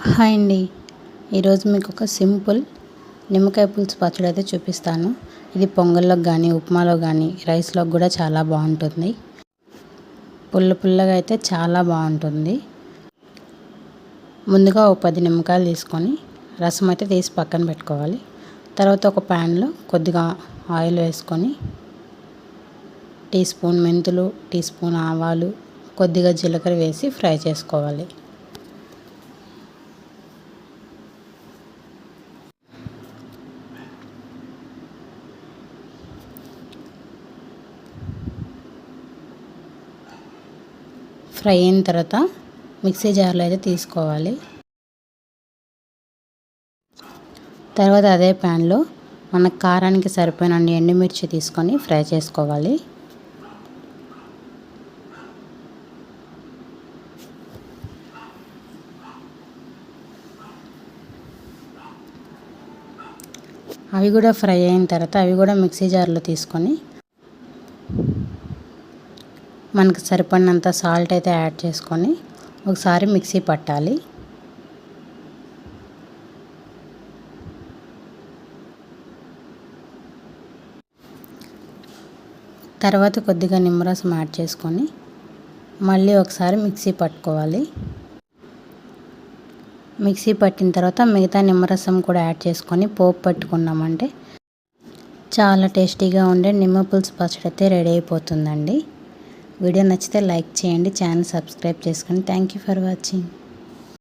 Hi అండి. ఈరోజు మీకు ఒక సింపుల్ నిమ్మకాయ పులుసు పచ్చడి అయితే చూపిస్తాను. ఇది పొంగల్లోకి కానీ ఉప్మాలో కానీ రైస్లోకి కూడా చాలా బాగుంటుంది. పుల్లగా అయితే చాలా బాగుంటుంది. ముందుగా ఒక 10 నిమ్మకాయలు తీసుకొని రసం అయితే తీసి పక్కన పెట్టుకోవాలి. తర్వాత ఒక ప్యాన్లో కొద్దిగా ఆయిల్ వేసుకొని టీ స్పూన్ మెంతులు, టీ స్పూన్ ఆవాలు, కొద్దిగా జీలకర్ర వేసి ఫ్రై చేసుకోవాలి. ఫ్రై అయిన తర్వాత మిక్సీ జార్లో అయితే తీసుకోవాలి. తర్వాత అదే ప్యాన్లో మన కారానికి సరిపోయిన ఎండుమిర్చి తీసుకొని ఫ్రై చేసుకోవాలి. అవి కూడా ఫ్రై అయిన తర్వాత అవి కూడా మిక్సీ జార్లో తీసుకొని మనకు సరిపడినంత సాల్ట్ అయితే యాడ్ చేసుకొని ఒకసారి మిక్సీ పట్టాలి. తర్వాత కొద్దిగా నిమ్మరసం యాడ్ చేసుకొని మళ్ళీ ఒకసారి మిక్సీ పట్టుకోవాలి. మిక్సీ పట్టిన తర్వాత మిగతా నిమ్మరసం కూడా యాడ్ చేసుకొని పోపు పట్టుకున్నామంటే చాలా టేస్టీగా ఉండే నిమ్మ పులుసు పచ్చడి అయితే రెడీ అయిపోతుందండి. వీడియో నచ్చితే లైక్ చేయండి, ఛానల్ సబ్స్క్రైబ్ చేసుకోండి. Thank you for watching.